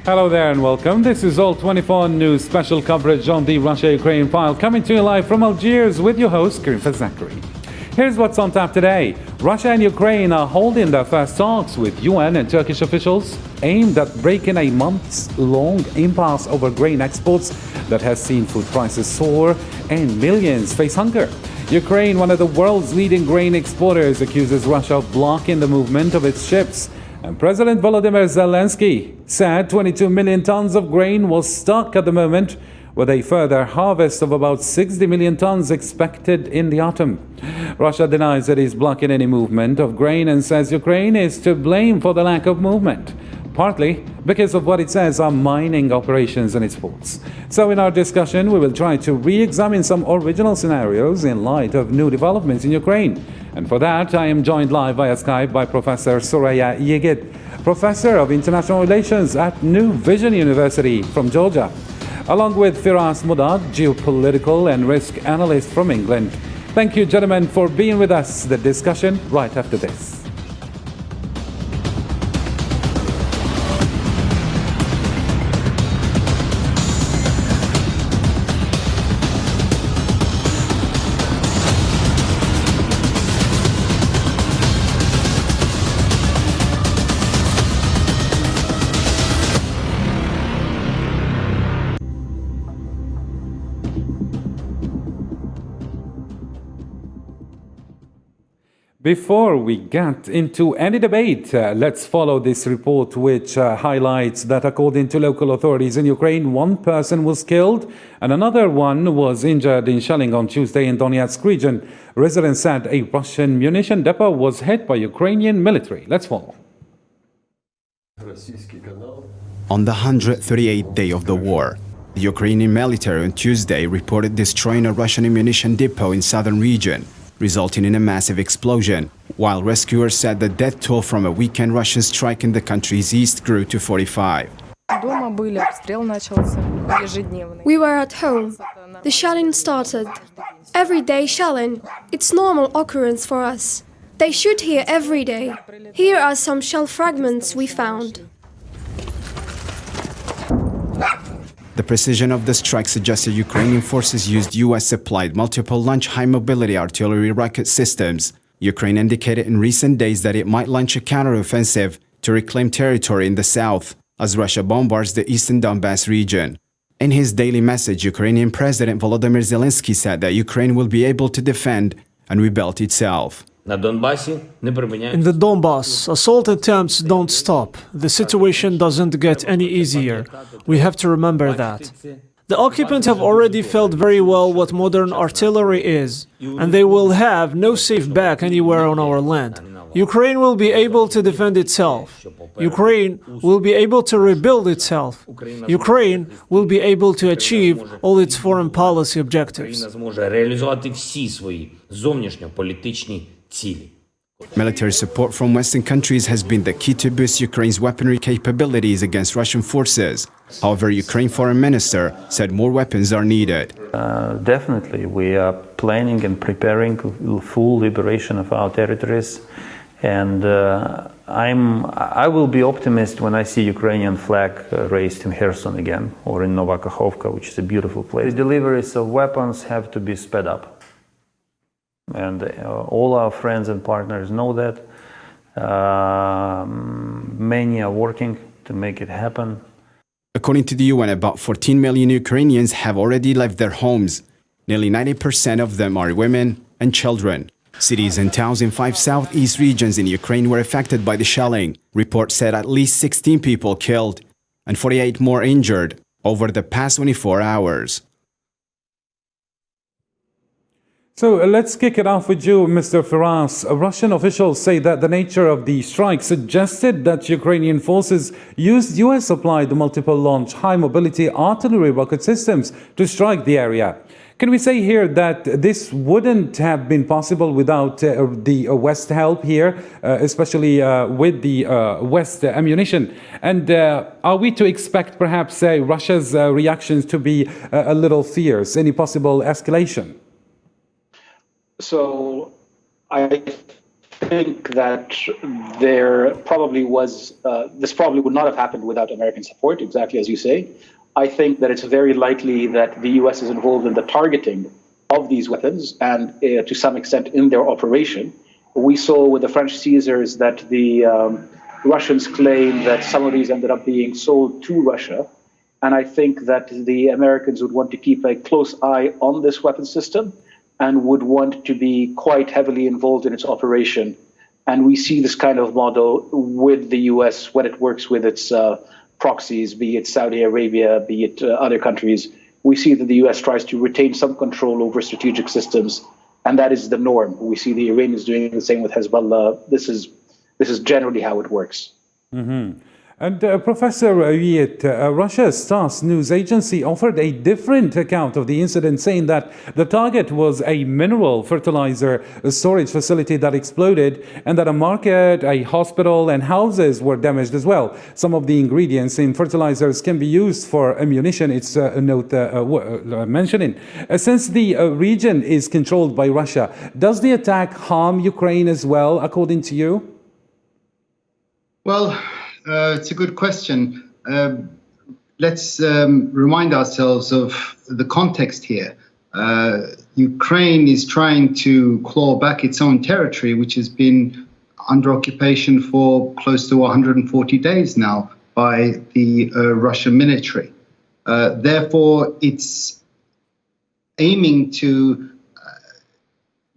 Hello there and welcome. This is All 24 News special coverage on the Russia-Ukraine file, coming to you live from Algiers with your host, Karim Zachary. Here's what's on tap today. Russia and Ukraine are holding their first talks with UN and Turkish officials aimed at breaking a months-long impasse over grain exports that has seen food prices soar and millions face hunger. Ukraine, one of the world's leading grain exporters, accuses Russia of blocking the movement of its ships. And President Volodymyr Zelensky said 22 million tons of grain was stuck at the moment, with a further harvest of about 60 million tons expected in the autumn. Russia denies it is blocking any movement of grain and says Ukraine is to blame for the lack of movement, partly because of what it says are mining operations in its ports. So in our discussion, we will try to re-examine some original scenarios in light of new developments in Ukraine. And for that, I am joined live via Skype by Professor Soraya Yigit, Professor of International Relations at New Vision University from Georgia, along with Firas Mudad, geopolitical and risk analyst from England. Thank you, gentlemen, for being with us. The discussion right after this. Before we get into any debate, let's follow this report, which highlights that according to local authorities in Ukraine, one person was killed and another one was injured in shelling on Tuesday in Donetsk region. Residents said a Russian munition depot was hit by Ukrainian military. Let's follow. On the 138th day of the war, the Ukrainian military on Tuesday reported destroying a Russian ammunition depot in southern region, resulting in a massive explosion, while rescuers said the death toll from a weekend Russian strike in the country's east grew to 45. We were at home. The shelling started. Every day shelling. It's normal occurrence for us. They shoot here every day. Here are some shell fragments we found. The precision of the strike suggested Ukrainian forces used US-supplied multiple launch high-mobility artillery rocket systems. Ukraine indicated in recent days that it might launch a counteroffensive to reclaim territory in the south as Russia bombards the eastern Donbass region. In his daily message, Ukrainian President Volodymyr Zelensky said that Ukraine will be able to defend and rebuild itself. In the Donbass, assault attempts don't stop. The situation doesn't get any easier. We have to remember that. The occupants have already felt very well what modern artillery is, and they will have no safe back anywhere on our land. Ukraine will be able to defend itself. Ukraine will be able to rebuild itself. Ukraine will be able to achieve all its foreign policy objectives. Military support from Western countries has been the key to boost Ukraine's weaponry capabilities against Russian forces. However, Ukraine Foreign Minister said more weapons are needed. Definitely, we are planning and preparing full liberation of our territories. And I will be optimist when I see Ukrainian flag raised in Kherson again, or in Novakhovka, which is a beautiful place. The deliveries of weapons have to be sped up. And all our friends and partners know that. Many are working to make it happen. According to the UN, about 14 million Ukrainians have already left their homes. Nearly 90% of them are women and children. Cities and towns in 5 southeast regions in Ukraine were affected by the shelling. Reports said at least 16 people killed and 48 more injured over the past 24 hours. So let's kick it off with you, Mr. Firas. Russian officials say that the nature of the strike suggested that Ukrainian forces used US-supplied multiple-launch high-mobility artillery rocket systems to strike the area. Can we say here that this wouldn't have been possible without the West help here, especially with the West ammunition? And are we to expect perhaps Russia's reactions to be a little fierce? Any possible escalation? So I think that there probably was, this probably would not have happened without American support, exactly as you say. I think that it's very likely that the US is involved in the targeting of these weapons and to some extent in their operation. We saw with the French Caesars that the Russians claim that some of these ended up being sold to Russia. And I think that the Americans would want to keep a close eye on this weapon system and would want to be quite heavily involved in its operation. And we see this kind of model with the US when it works with its proxies, be it Saudi Arabia, be it other countries. We see that the US tries to retain some control over strategic systems, and that is the norm. We see the Iranians doing the same with Hezbollah. This is generally how it works. Mm-hmm. And Professor Wiet, Russia's TASS news agency offered a different account of the incident, saying that the target was a mineral fertilizer storage facility that exploded, and that a market, a hospital, and houses were damaged as well. Some of the ingredients in fertilizers can be used for ammunition, it's a note mentioning. Since the region is controlled by Russia, does the attack harm Ukraine as well, according to you? Well, it's a good question. Let's remind ourselves of the context here. Ukraine is trying to claw back its own territory, which has been under occupation for close to 140 days now by the Russian military. Therefore, it's aiming to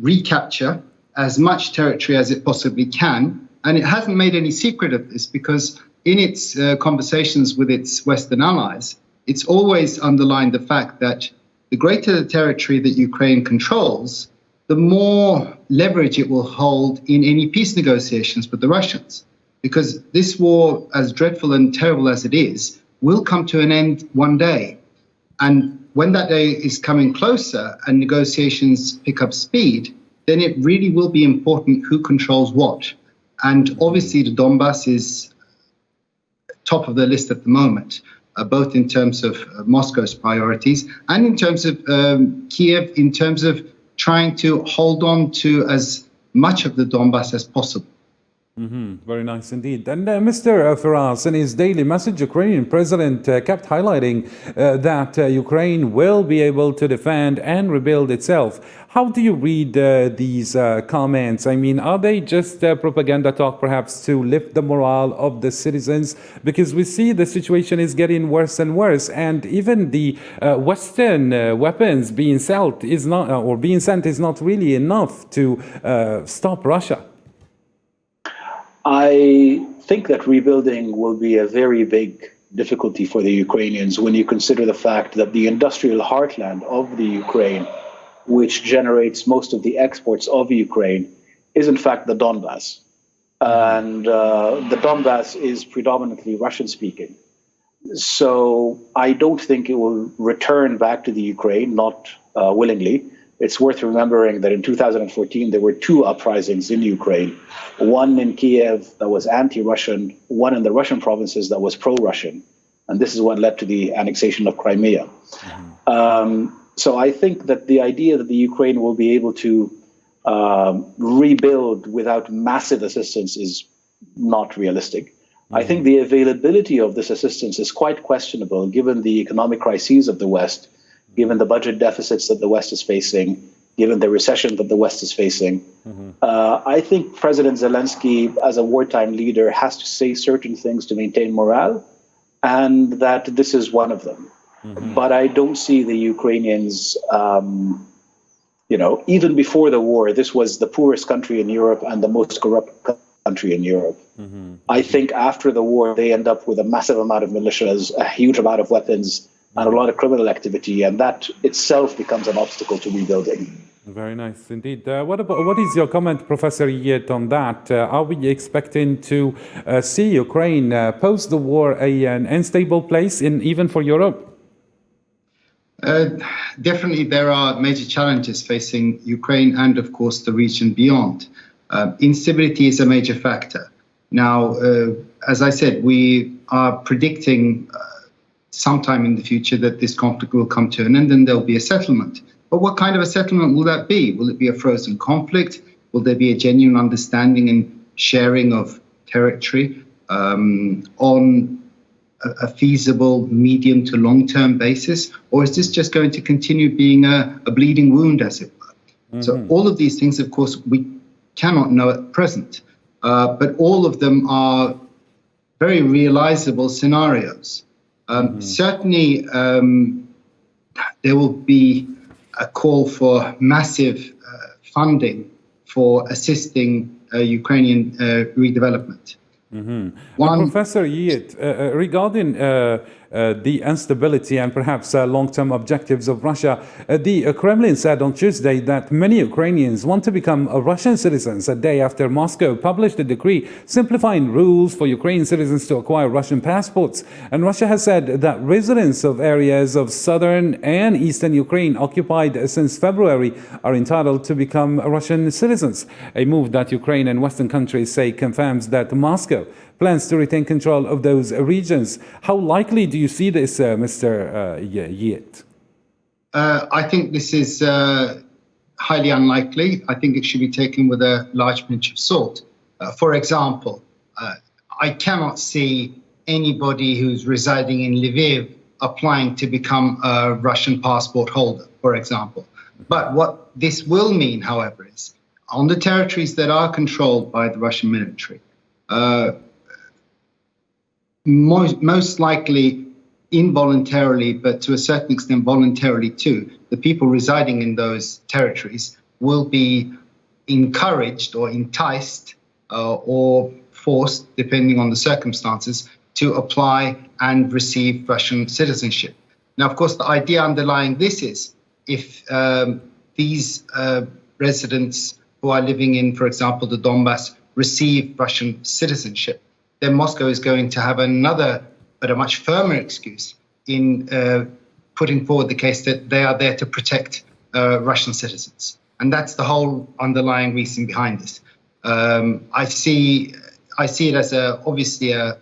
recapture as much territory as it possibly can. And it hasn't made any secret of this, because in its conversations with its Western allies, it's always underlined the fact that the greater the territory that Ukraine controls, the more leverage it will hold in any peace negotiations with the Russians. Because this war, as dreadful and terrible as it is, will come to an end one day. And when that day is coming closer and negotiations pick up speed, then it really will be important who controls what. And obviously the Donbass is top of the list at the moment, both in terms of Moscow's priorities and in terms of Kyiv, in terms of trying to hold on to as much of the Donbass as possible. Mm-hmm. Very nice indeed. And Mr. Firas, in his daily message, Ukrainian president kept highlighting that Ukraine will be able to defend and rebuild itself. How do you read these comments? I mean, are they just propaganda talk, perhaps, to lift the morale of the citizens? Because we see the situation is getting worse and worse, and even the Western weapons being sent is not really enough to stop Russia. I think that rebuilding will be a very big difficulty for the Ukrainians when you consider the fact that the industrial heartland of the Ukraine, which generates most of the exports of Ukraine, is in fact the Donbass. And the Donbass is predominantly Russian-speaking. So I don't think it will return back to the Ukraine, not willingly. It's worth remembering that in 2014, there were two uprisings in Ukraine, one in Kyiv that was anti-Russian, one in the Russian provinces that was pro-Russian. And this is what led to the annexation of Crimea. Mm-hmm. So I think that the idea that the Ukraine will be able to rebuild without massive assistance is not realistic. Mm-hmm. I think the availability of this assistance is quite questionable given the economic crises of the West, given the budget deficits that the West is facing, given the recession that the West is facing. Mm-hmm. I think President Zelensky, as a wartime leader, has to say certain things to maintain morale, and that this is one of them. Mm-hmm. But I don't see the Ukrainians, even before the war, this was the poorest country in Europe and the most corrupt country in Europe. Mm-hmm. I think after the war, they end up with a massive amount of militias, a huge amount of weapons, and a lot of criminal activity, and that itself becomes an obstacle to rebuilding. Very nice indeed. What is your comment, Professor Wiet, on that? Are we expecting to see Ukraine post the war an unstable place even for Europe? Definitely, there are major challenges facing Ukraine and, of course, the region beyond. Instability is a major factor. Now, as I said, we are predicting sometime in the future that this conflict will come to an end and there'll be a settlement. But what kind of a settlement will that be? Will it be a frozen conflict? Will there be a genuine understanding and sharing of territory on a feasible medium to long-term basis? Or is this just going to continue being a bleeding wound, as it were? So all of these things, of course, we cannot know at present, but all of them are very realizable scenarios. Certainly, there will be a call for massive funding for assisting Ukrainian redevelopment. Professor Yiğit, regarding the instability and perhaps long-term objectives of Russia, the Kremlin said on Tuesday that many Ukrainians want to become Russian citizens a day after Moscow published a decree simplifying rules for Ukrainian citizens to acquire Russian passports. And Russia has said that residents of areas of southern and eastern Ukraine occupied since February are entitled to become Russian citizens, a move that Ukraine and Western countries say confirms that Moscow plans to retain control of those regions. How likely do you see this, Mr. Yiğit? I think this is highly unlikely. I think it should be taken with a large pinch of salt. For example, I cannot see anybody who's residing in Lviv applying to become a Russian passport holder, for example. But what this will mean, however, is on the territories that are controlled by the Russian military, most likely involuntarily, but to a certain extent voluntarily too, the people residing in those territories will be encouraged or enticed or forced, depending on the circumstances, to apply and receive Russian citizenship. Now, of course, the idea underlying this is if these residents who are living in, for example, the Donbass receive Russian citizenship, then Moscow is going to have another, but a much firmer excuse in putting forward the case that they are there to protect Russian citizens. And that's the whole underlying reason behind this. I see it as obviously a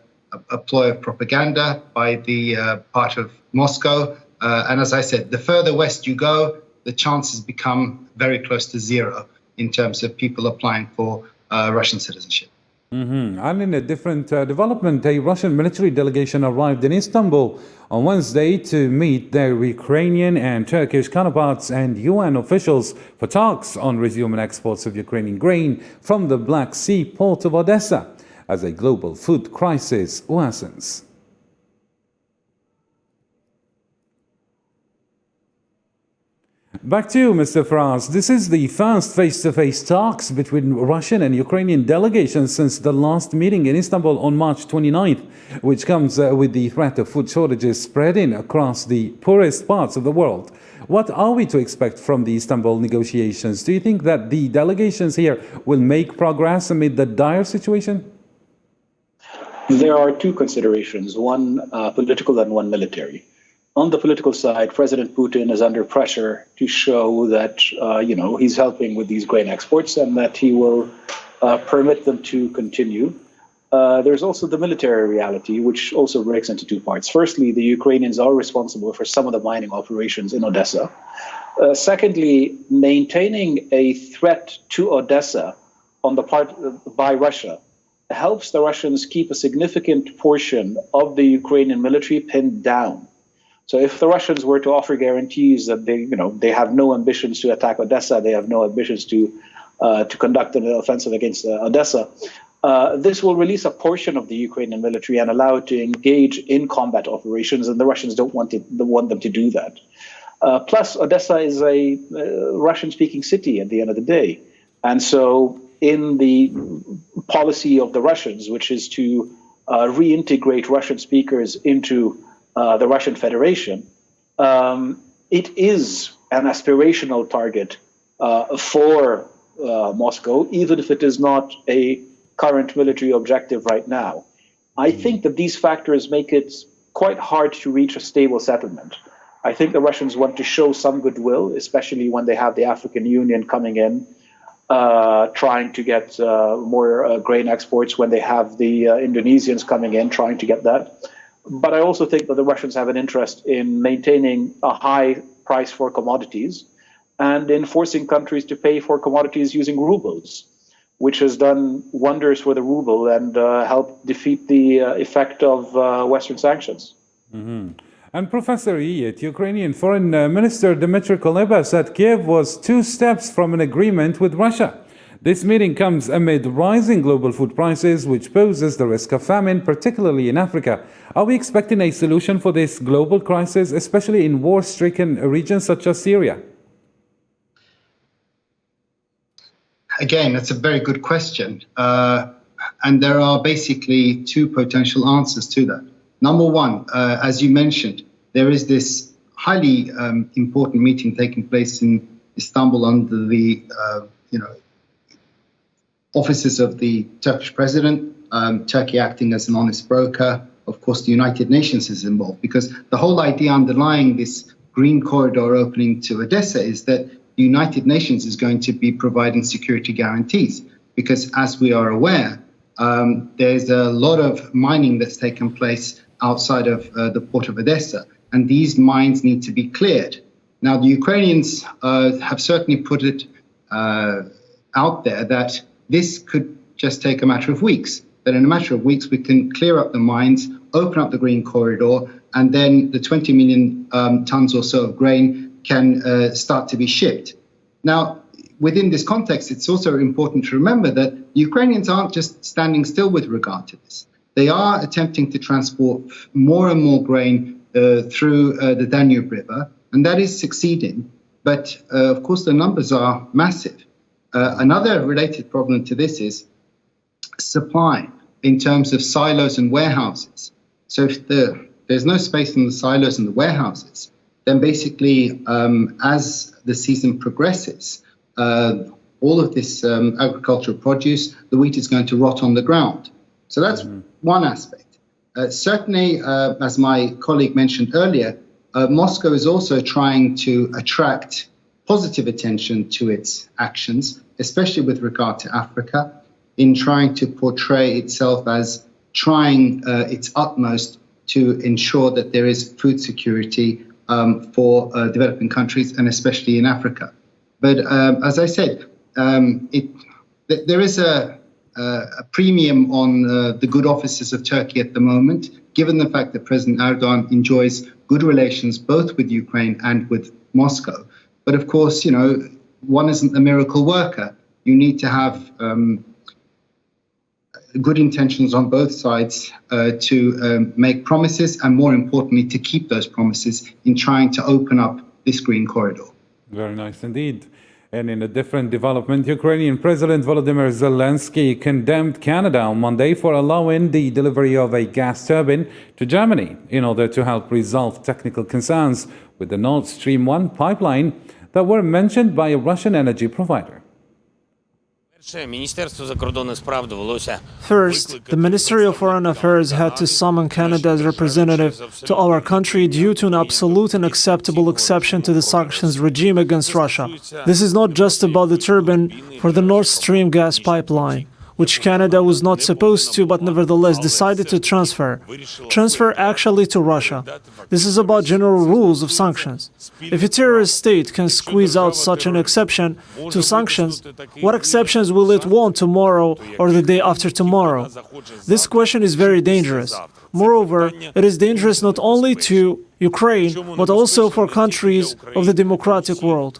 ploy of propaganda by the part of Moscow. And as I said, the further west you go, the chances become very close to zero in terms of people applying for Russian citizenship. And in a different development, a Russian military delegation arrived in Istanbul on Wednesday to meet their Ukrainian and Turkish counterparts and UN officials for talks on resuming exports of Ukrainian grain from the Black Sea port of Odessa as a global food crisis worsens. Back to you, Mr. Faraz. This is the first face-to-face talks between Russian and Ukrainian delegations since the last meeting in Istanbul on March 29th, which comes with the threat of food shortages spreading across the poorest parts of the world. What are we to expect from the Istanbul negotiations? Do you think that the delegations here will make progress amid the dire situation? There are two considerations, one political and one military. On the political side, President Putin is under pressure to show that, he's helping with these grain exports and that he will permit them to continue. There's also the military reality, which also breaks into two parts. Firstly, the Ukrainians are responsible for some of the mining operations in Odessa. Secondly, maintaining a threat to Odessa on the part by Russia helps the Russians keep a significant portion of the Ukrainian military pinned down. So if the Russians were to offer guarantees that they have no ambitions to attack Odessa, they have no ambitions to conduct an offensive against Odessa, this will release a portion of the Ukrainian military and allow it to engage in combat operations, and the Russians don't want them to do that. Plus, Odessa is a Russian-speaking city at the end of the day, and so in the policy of the Russians, which is to reintegrate Russian speakers into the Russian Federation, it is an aspirational target for Moscow, even if it is not a current military objective right now. I think that these factors make it quite hard to reach a stable settlement. I think the Russians want to show some goodwill, especially when they have the African Union coming in, trying to get more grain exports, when they have the Indonesians coming in, trying to get that. But I also think that the Russians have an interest in maintaining a high price for commodities and in forcing countries to pay for commodities using rubles, which has done wonders for the ruble and helped defeat the effect of Western sanctions. Mm-hmm. And Professor Iyet, Ukrainian Foreign Minister Dmitry Kuleba said Kyiv was 2 steps from an agreement with Russia. This meeting comes amid rising global food prices, which poses the risk of famine, particularly in Africa. Are we expecting a solution for this global crisis, especially in war-stricken regions such as Syria? Again, that's a very good question. And there are basically 2 potential answers to that. Number one, as you mentioned, there is this highly important meeting taking place in Istanbul under the offices of the Turkish president, Turkey acting as an honest broker. Of course, the United Nations is involved, because the whole idea underlying this green corridor opening to Odessa is that the United Nations is going to be providing security guarantees, because as we are aware, there's a lot of mining that's taken place outside of the port of Odessa, and these mines need to be cleared. Now, the Ukrainians have certainly put it out there that this could just take a matter of weeks, that in a matter of weeks we can clear up the mines, open up the green corridor, and then the 20 million tons or so of grain can start to be shipped. Now, within this context, it's also important to remember that the Ukrainians aren't just standing still with regard to this. They are attempting to transport more and more grain through the Danube River, and that is succeeding. But, of course, the numbers are massive. Another related problem to this is supply in terms of silos and warehouses. So if there's no space in the silos and the warehouses, then basically as the season progresses, all of this agricultural produce, the wheat is going to rot on the ground. So that's one aspect. Certainly, as my colleague mentioned earlier, Moscow is also trying to attract positive attention to its actions, especially with regard to Africa, in trying to portray itself as trying its utmost to ensure that there is food security for developing countries, and especially in Africa. But as I said, there is a premium on the good offices of Turkey at the moment, given the fact that President Erdogan enjoys good relations both with Ukraine and with Moscow. But of course, one isn't a miracle worker. You need to have good intentions on both sides to make promises, and more importantly, to keep those promises in trying to open up this green corridor. Very nice indeed. And in a different development, Ukrainian President Volodymyr Zelensky condemned Canada on Monday for allowing the delivery of a gas turbine to Germany in order to help resolve technical concerns with the Nord Stream 1 pipeline that were mentioned by a Russian energy provider. First, the Ministry of Foreign Affairs had to summon Canada's representative to our country due to an absolute and acceptable exception to the sanctions regime against Russia. This is not just about the turbine for the Nord Stream gas pipeline, which Canada was not supposed to, but nevertheless decided to transfer actually to Russia. This is about general rules of sanctions. If a terrorist state can squeeze out such an exception to sanctions, what exceptions will it want tomorrow or the day after tomorrow? This question is very dangerous. Moreover, it is dangerous not only to Ukraine, but also for countries of the democratic world.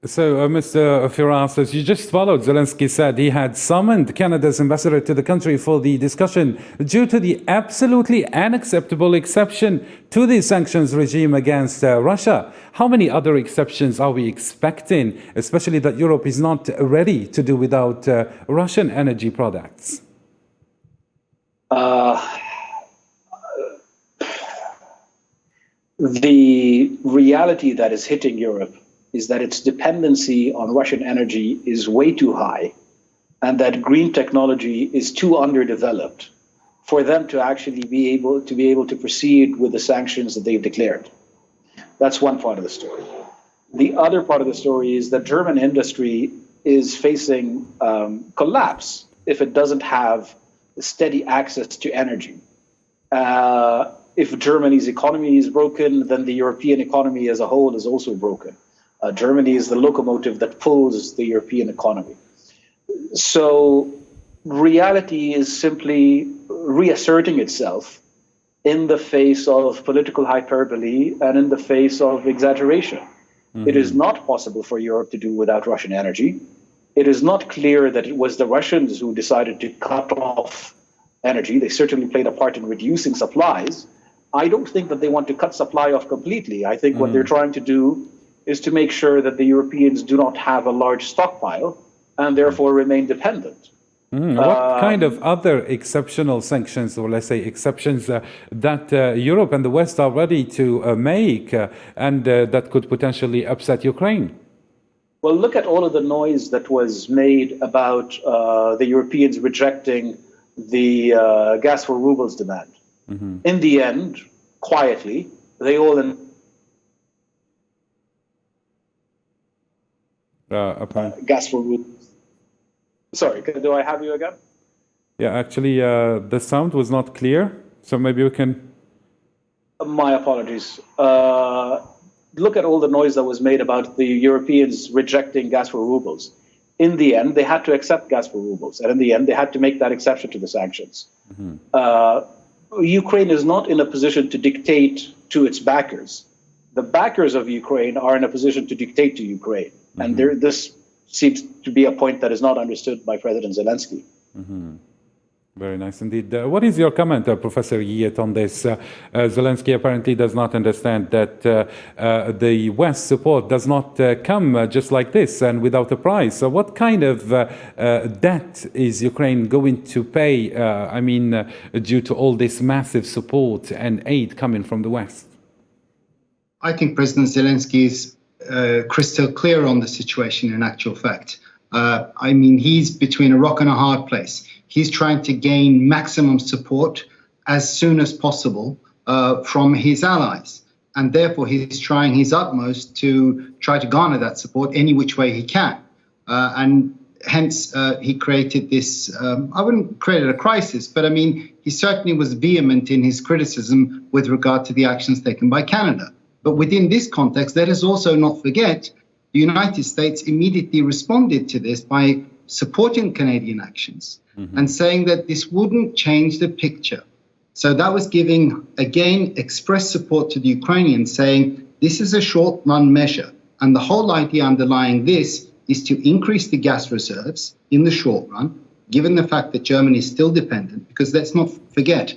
So, Mr. Firas, as you just followed, Zelensky said he had summoned Canada's ambassador to the country for the discussion due to the absolutely unacceptable exception to the sanctions regime against Russia. How many other exceptions are we expecting, especially that Europe is not ready to do without Russian energy products? The reality that is hitting Europe is that its dependency on Russian energy is way too high, and that green technology is too underdeveloped for them to actually be able to proceed with the sanctions that they've declared. That's one part of the story. The other part of the story is that German industry is facing collapse if it doesn't have steady access to energy. if Germany's economy is broken, then the European economy as a whole is also broken. Germany is the locomotive that pulls the European economy. So reality is simply reasserting itself in the face of political hyperbole and in the face of exaggeration. Mm-hmm. It is not possible for Europe to do without Russian energy. It is not clear that it was the Russians who decided to cut off energy. They certainly played a part in reducing supplies. I don't think that they want to cut supply off completely. I think what they're trying to do is to make sure that the Europeans do not have a large stockpile and therefore remain dependent. What kind of other exceptional sanctions, or let's say exceptions, that Europe and the West are ready to make and that could potentially upset Ukraine? Well, look at all of the noise that was made about the Europeans rejecting the gas for rubles demand. Mm-hmm. In the end, quietly, they all... gas for rubles. Sorry, do I have you again? Yeah, actually, the sound was not clear, so maybe we can... My apologies. Look at all the noise that was made about the Europeans rejecting gas for rubles. In the end, they had to accept gas for rubles, and in the end, they had to make that exception to the sanctions. Mm-hmm. Ukraine is not in a position to dictate to its backers. The backers of Ukraine are in a position to dictate to Ukraine, and this seems to be a point that is not understood by President Zelensky. Mm-hmm. Very nice indeed. What is your comment, Professor Yet, on this? Zelensky apparently does not understand that the West support does not come just like this and without a price. So what kind of debt is Ukraine going to pay, due to all this massive support and aid coming from the West? I think President Zelensky is crystal clear on the situation in actual fact. He's between a rock and a hard place. He's trying to gain maximum support as soon as possible from his allies. And therefore, he's trying his utmost to try to garner that support any which way he can. And hence, he created this, I wouldn't create a crisis, but he certainly was vehement in his criticism with regard to the actions taken by Canada. But within this context, let us also not forget the United States immediately responded to this by supporting Canadian actions and saying that this wouldn't change the picture. So that was giving, again, express support to the Ukrainians, saying this is a short-run measure. And the whole idea underlying this is to increase the gas reserves in the short run, given the fact that Germany is still dependent, because let's not forget,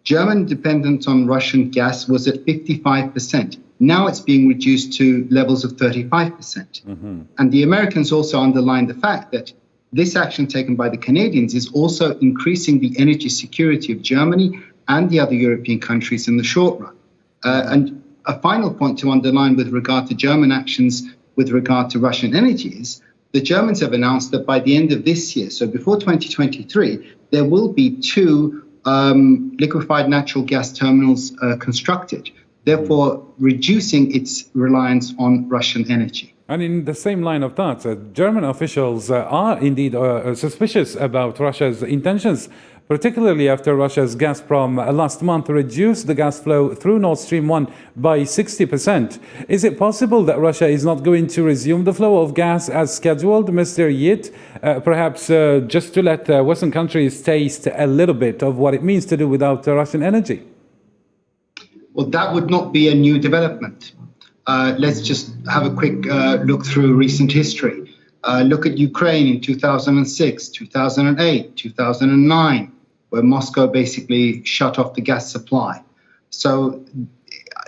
German dependence on Russian gas was at 55%. Now it's being reduced to levels of 35%. And the Americans also underlined the fact that this action taken by the Canadians is also increasing the energy security of Germany and the other European countries in the short run. And a final point to underline with regard to German actions with regard to Russian energy is the Germans have announced that by the end of this year, so before 2023, there will be 2 liquefied natural gas terminals constructed, therefore reducing its reliance on Russian energy. And in the same line of thought, German officials are indeed suspicious about Russia's intentions, particularly after Russia's Gazprom last month reduced the gas flow through Nord Stream 1 by 60%. Is it possible that Russia is not going to resume the flow of gas as scheduled, Mr. Yit? Perhaps just to let Western countries taste a little bit of what it means to do without Russian energy? Well, that would not be a new development. Let's just have a quick look through recent history. Look at Ukraine in 2006, 2008, 2009, where Moscow basically shut off the gas supply. So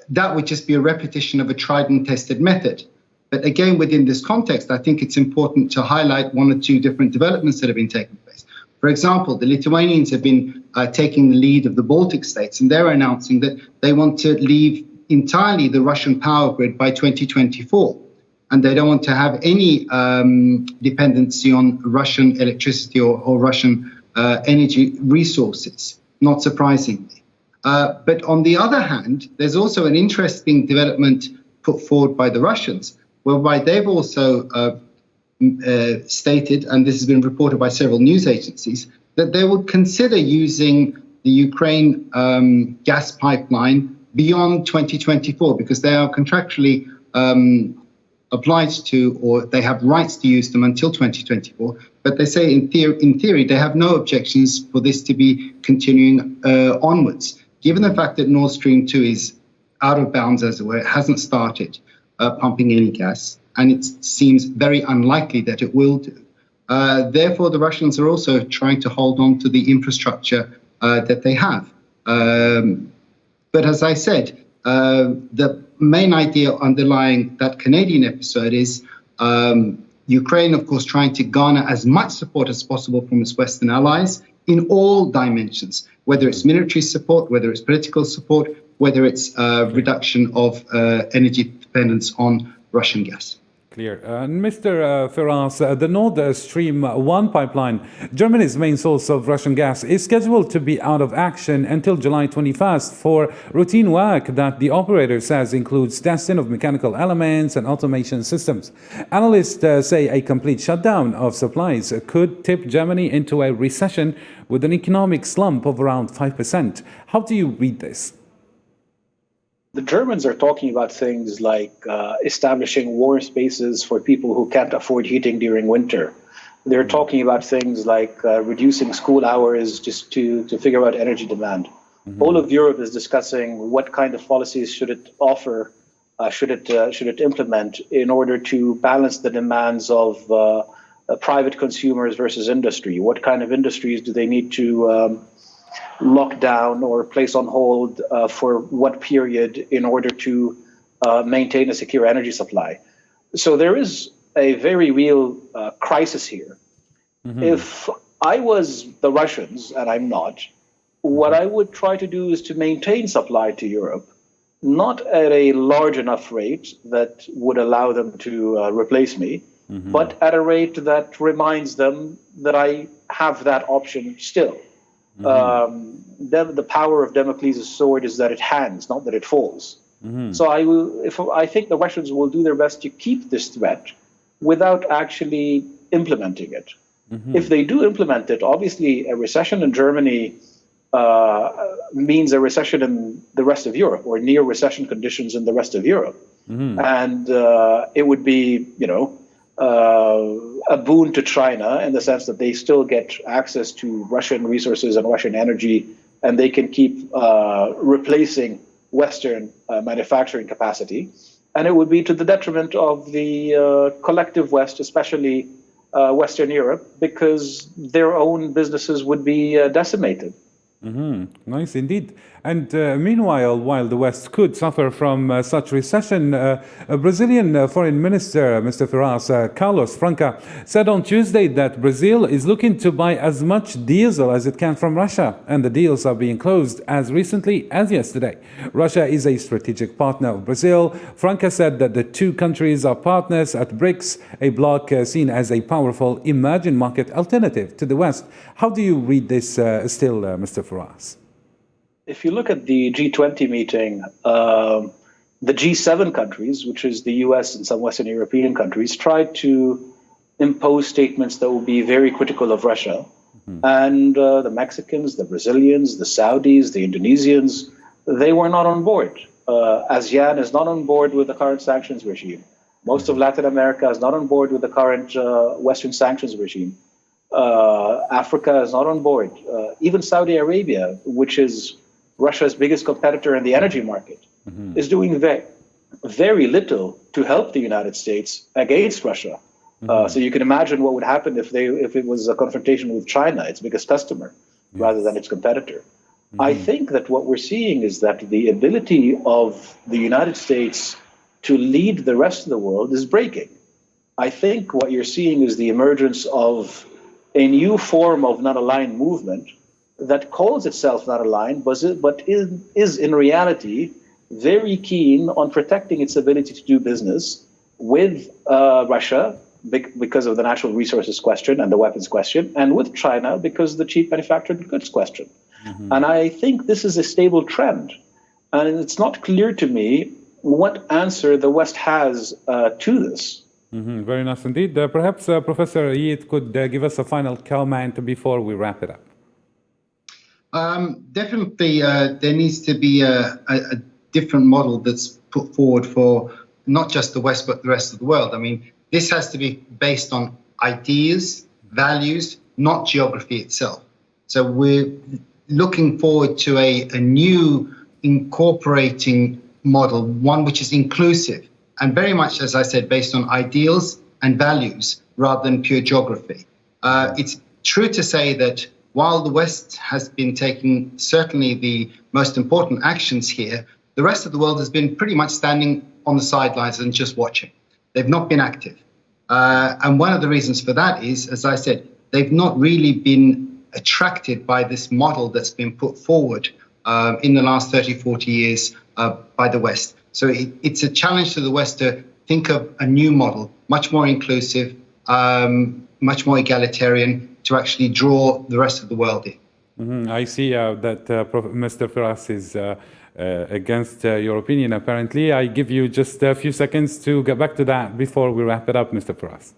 that would just be a repetition of a tried and tested method. But again, within this context, I think it's important to highlight 1 or 2 different developments that have been taking place. For example, the Lithuanians have been taking the lead of the Baltic states, and they're announcing that they want to leave entirely the Russian power grid by 2024. And they don't want to have any dependency on Russian electricity or Russian energy resources, not surprisingly. But on the other hand, there's also an interesting development put forward by the Russians, whereby they've also stated, and this has been reported by several news agencies, that they would consider using the Ukraine gas pipeline beyond 2024 because they are contractually obliged to, or they have rights to use them until 2024. But they say in theory, they have no objections for this to be continuing onwards. Given the fact that Nord Stream 2 is out of bounds, as it were, it hasn't started pumping any gas, and it seems very unlikely that it will do. Therefore, the Russians are also trying to hold on to the infrastructure that they have. But as I said, the main idea underlying that Canadian episode is Ukraine, of course, trying to garner as much support as possible from its Western allies in all dimensions, whether it's military support, whether it's political support, whether it's reduction of energy dependence on Russian gas. Clear. Mr. Firas, the Nord Stream 1 pipeline, Germany's main source of Russian gas, is scheduled to be out of action until July 21st for routine work that the operator says includes testing of mechanical elements and automation systems. Analysts say a complete shutdown of supplies could tip Germany into a recession with an economic slump of around 5%. How do you read this? The Germans are talking about things like establishing warm spaces for people who can't afford heating during winter. They're talking about things like reducing school hours just to figure out energy demand. All of Europe is discussing what kind of policies should it offer, should it implement in order to balance the demands of private consumers versus industry. What kind of industries do they need to lock down or place on hold for what period in order to maintain a secure energy supply. So there is a very real crisis here. If I was the Russians, and I'm not, what I would try to do is to maintain supply to Europe, not at a large enough rate that would allow them to replace me, but at a rate that reminds them that I have that option still. The power of Damocles' sword is that it hangs, not that it falls. So I think the Russians will do their best to keep this threat without actually implementing it. If they do implement it, obviously a recession in Germany means a recession in the rest of Europe, or near recession conditions in the rest of Europe. And it would be, a boon to China in the sense that they still get access to Russian resources and Russian energy, and they can keep replacing Western manufacturing capacity. And it would be to the detriment of the collective West, especially Western Europe, because their own businesses would be decimated. Nice indeed. And meanwhile, while the West could suffer from such recession, Brazilian Foreign Minister, Mr. Firas, Carlos Franca, said on Tuesday that Brazil is looking to buy as much diesel as it can from Russia, and the deals are being closed as recently as yesterday. Russia is a strategic partner of Brazil. Franca said that the two countries are partners at BRICS, a bloc seen as a powerful emerging market alternative to the West. How do you read this Mr. Firas? If you look at the G20 meeting, the G7 countries, which is the US and some Western European countries, tried to impose statements that will be very critical of Russia. And the Mexicans, the Brazilians, the Saudis, the Indonesians, they were not on board. ASEAN is not on board with the current sanctions regime. Most of Latin America is not on board with the current Western sanctions regime. Africa is not on board. Even Saudi Arabia, which is Russia's biggest competitor in the energy market, is doing very little to help the United States against Russia. So you can imagine what would happen if it was a confrontation with China, its biggest customer, rather than its competitor. I think that what we're seeing is that the ability of the United States to lead the rest of the world is breaking. I think what you're seeing is the emergence of a new form of non-aligned movement that calls itself non-aligned, but is in reality very keen on protecting its ability to do business with Russia because of the natural resources question and the weapons question, and with China because of the cheap manufactured goods question. And I think this is a stable trend. And it's not clear to me what answer the West has to this. Very nice indeed. Perhaps Professor Yid could give us a final comment before we wrap it up. Definitely, there needs to be a different model that's put forward for not just the West, but the rest of the world. I mean, this has to be based on ideas, values, not geography itself. So we're looking forward to a new incorporating model, one which is inclusive and very much, as I said, based on ideals and values rather than pure geography. It's true to say that while the West has been taking certainly the most important actions here, the rest of the world has been pretty much standing on the sidelines and just watching. They've not been active. And one of the reasons for that is, as I said, they've not really been attracted by this model that's been put forward in the last 30, 40 years by the West. So it's a challenge to the West to think of a new model, much more inclusive, much more egalitarian, to actually draw the rest of the world in. I see that Mr. Firas is against your opinion, apparently. I give you just a few seconds to get back to that before we wrap it up, Mr. Firas.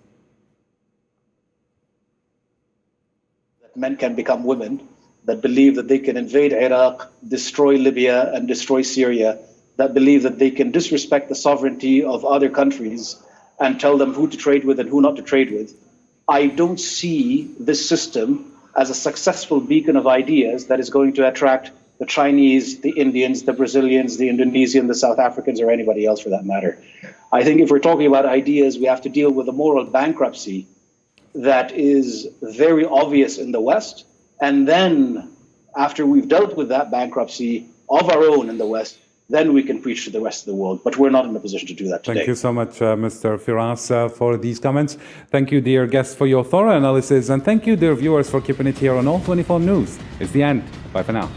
Men can become women, that believe that they can invade Iraq, destroy Libya, and destroy Syria, that believe that they can disrespect the sovereignty of other countries and tell them who to trade with and who not to trade with. I don't see this system as a successful beacon of ideas that is going to attract the Chinese, the Indians, the Brazilians, the Indonesians, the South Africans, or anybody else for that matter. I think if we're talking about ideas, we have to deal with a moral bankruptcy that is very obvious in the West. And then after we've dealt with that bankruptcy of our own in the West, then we can preach to the rest of the world. But we're not in a position to do that today. Thank you so much, Mr. Firas, for these comments. Thank you, dear guests, for your thorough analysis. And thank you, dear viewers, for keeping it here on All 24 News. It's the end. Bye for now.